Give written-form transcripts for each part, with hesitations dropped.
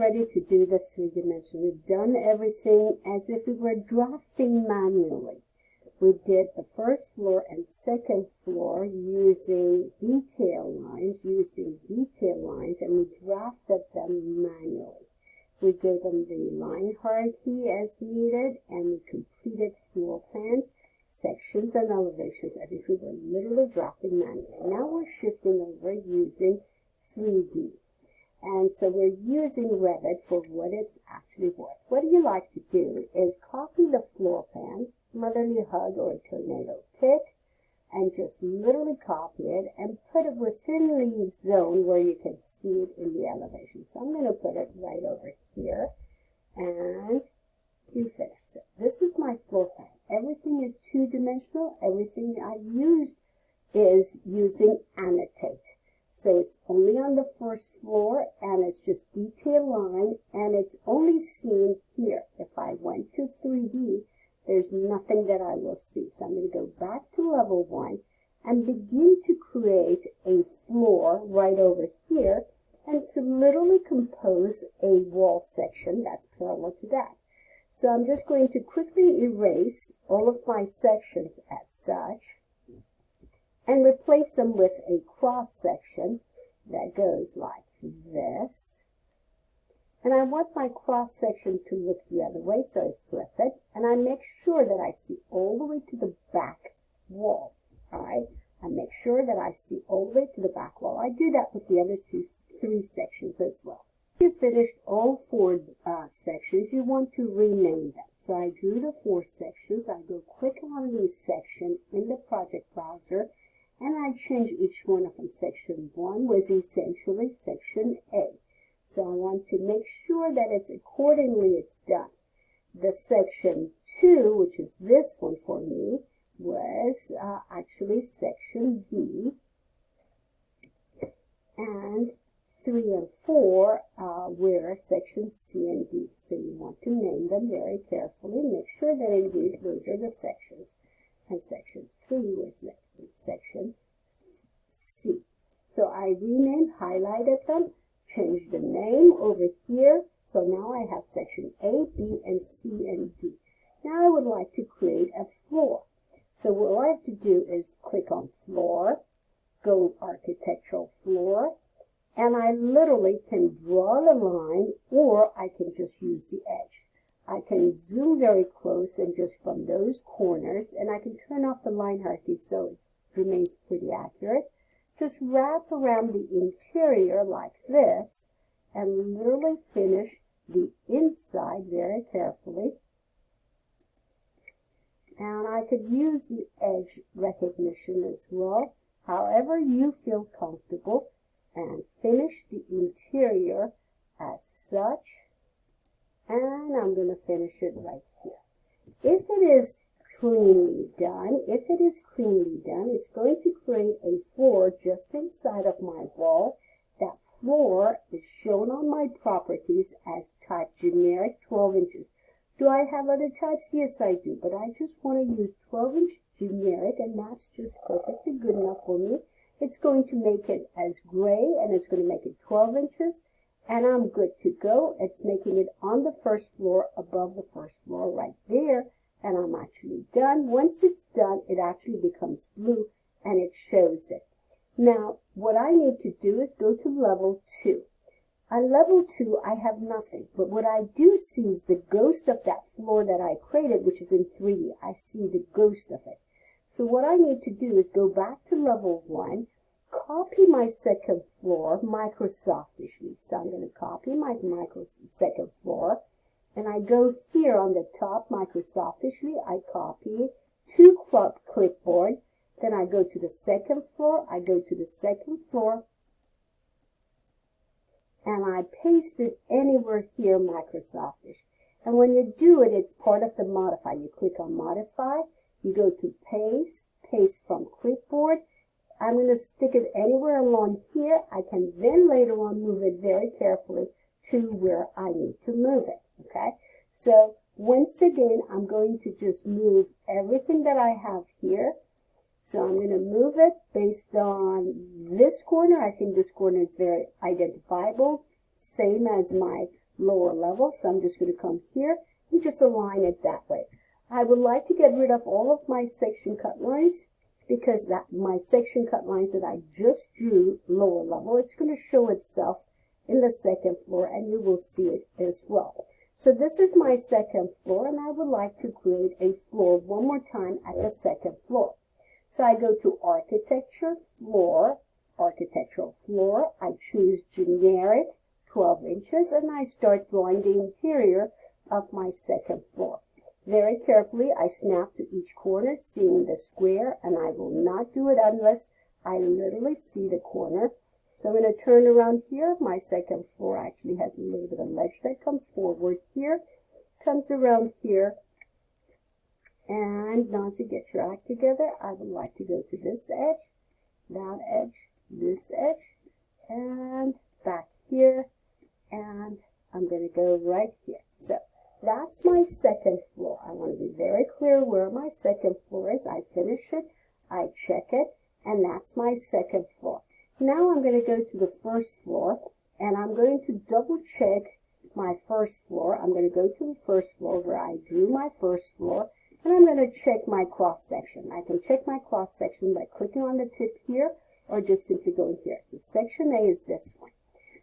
ready to do the three-dimensional. We've done everything as if we were drafting manually. We did the first floor and second floor using detail lines, and we drafted them manually. We gave them the line hierarchy as needed, and we completed floor plans, sections, and elevations as if we were literally drafting manually. Now we're shifting over using 3D. And so we're using Revit for what it's actually worth. What you like to do is copy the floor plan, motherly hug or a tornado pit, and just literally copy it and put it within the zone where you can see it in the elevation. So I'm going to put it right over here, and you finish. So this is my floor plan. Everything is two-dimensional. Everything I used is using Annotate. So it's only on the first floor, and it's just detail line, and it's only seen here. If I went to 3D, there's nothing that I will see. So I'm going to go back to level 1 and begin to create a floor right over here, and to literally compose a wall section that's parallel to that. So I'm just going to quickly erase all of my sections as such, and replace them with a cross section that goes like this. And I want my cross section to look the other way, so I flip it, and I make sure that I see all the way to the back wall. All right, I make sure that I see all the way to the back wall. I do that with the other three sections as well. If you finished all four sections, you want to rename them. So I drew the 4 sections. I go click on the section in the project browser, and I change each one of them. Section 1 was essentially section A. So I want to make sure that it's done. The section 2, which is this one for me, was actually section B. And 3 and 4 were sections C and D. So you want to name them very carefully. Make sure that indeed those are the sections. And section 3 was section C. So I renamed, highlighted them, changed the name over here. So now I have section A, B, and C, and D. Now I would like to create a floor. So what I have to do is click on floor, go architectural floor, and I literally can draw the line, or I can just use the edge. I can zoom very close and just from those corners, and I can turn off the line hierarchy so it remains pretty accurate. Just wrap around the interior like this and literally finish the inside very carefully. And I could use the edge recognition as well, however you feel comfortable, and finish the interior as such. And I'm going to finish it right here. If it is cleanly done, it's going to create a floor just inside of my wall. That floor is shown on my properties as type generic 12 inches. Do I have other types? Yes, I do, but I just want to use 12-inch generic, and that's just perfectly good enough for me. It's going to make it as gray, and it's going to make it 12 inches, and I'm good to go. It's making it on the first floor, above the first floor right there, and I'm actually done. Once it's done, it actually becomes blue, and it shows it. Now, what I need to do is go to level 2. On level 2, I have nothing, but what I do see is the ghost of that floor that I created, which is in 3D. I see the ghost of it. So what I need to do is go back to level 1, copy my second floor Microsoftishly. So I'm going to copy my second floor, and I go here on the top Microsoftishly. I copy to clipboard. Then I go to the second floor. And I paste it anywhere here, Microsoftish. And when you do it, it's part of the modify. You click on modify, you go to paste, paste from clipboard. I'm going to stick it anywhere along here. I can then later on move it very carefully to where I need to move it. Okay, so once again, I'm going to just move everything that I have here. So I'm going to move it based on this corner. I think this corner is very identifiable, same as my lower level. So I'm just going to come here and just align it that way. I would like to get rid of all of my section cut lines because my section cut lines that I just drew lower level, it's going to show itself in the second floor and you will see it as well. So this is my second floor and I would like to create a floor one more time at the second floor. So I go to architecture, floor, architectural floor. I choose generic 12 inches and I start drawing the interior of my second floor. Very carefully, I snap to each corner, seeing the square, and I will not do it unless I literally see the corner. So I'm going to turn around here. My second floor actually has a little bit of ledge that comes forward here, comes around here. And now as you get your act together, I would like to go to this edge, that edge, this edge, and back here, and I'm going to go right here. So that's my second floor. I want to be very clear where my second floor is. I finish it, I check it, and that's my second floor. Now I'm going to go to the first floor, and I'm going to double check my first floor. I'm going to go to the first floor where I drew my first floor, and I'm going to check my cross section. I can check my cross section by clicking on the tip here or just simply going here. So section A is this one.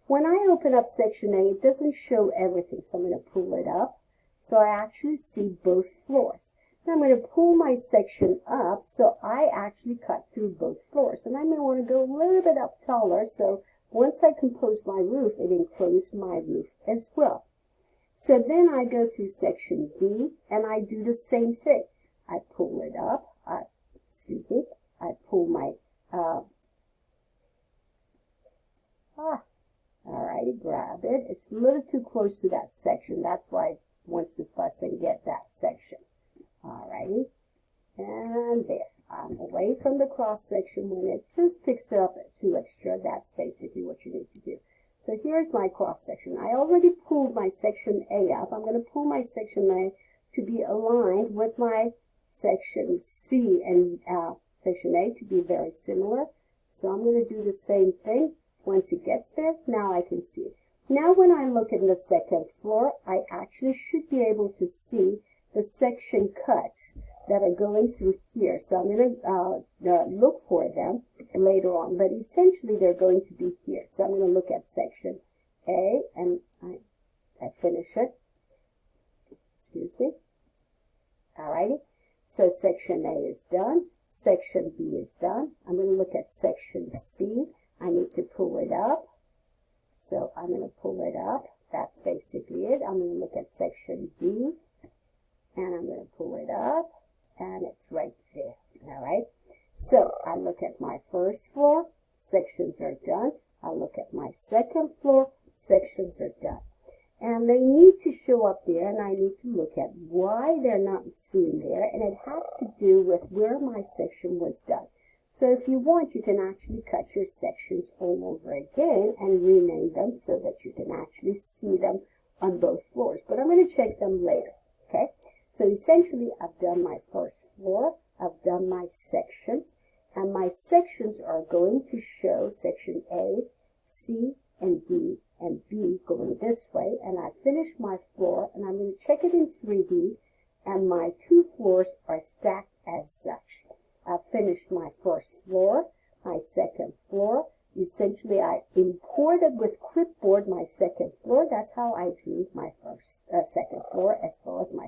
When I open up section A, it doesn't show everything, so I'm going to pull it up. So I actually see both floors. And I'm going to pull my section up so I actually cut through both floors. And I may want to go a little bit up taller so once I compose my roof, it enclosed my roof as well. So then I go through section B and I do the same thing. I pull it up. I pull my, alrighty, grab it. It's a little too close to that section. That's why it wants to fuss and get that section. Alrighty, and there. I'm away from the cross section. When it just picks up too extra, that's basically what you need to do. So here's my cross section. I already pulled my section A up. I'm going to pull my section A to be aligned with my section C and section A to be very similar. So I'm going to do the same thing. Once it gets there, now I can see it. Now when I look at the second floor, I actually should be able to see the section cuts that are going through here. So I'm going to look for them later on, but essentially they're going to be here. So I'm going to look at section A, and I finish it. Excuse me. Alrighty. So section A is done. Section B is done. I'm going to look at section C. I need to pull it up. So I'm going to pull it up. That's basically it. I'm going to look at section D. And I'm going to pull it up, and it's right there. All right. So I look at my first floor, sections are done. I look at my second floor, sections are done. And they need to show up there, and I need to look at why they're not seen there. And it has to do with where my section was done. So if you want, you can actually cut your sections all over again and rename them so that you can actually see them on both floors. But I'm going to check them later. Okay. So essentially, I've done my first floor, I've done my sections, and my sections are going to show section A, C, and D, and B going this way, and I finished my floor, and I'm going to check it in 3D, and my two floors are stacked as such. I've finished my first floor, my second floor. Essentially, I imported with clipboard my second floor. That's how I drew my second floor as well as my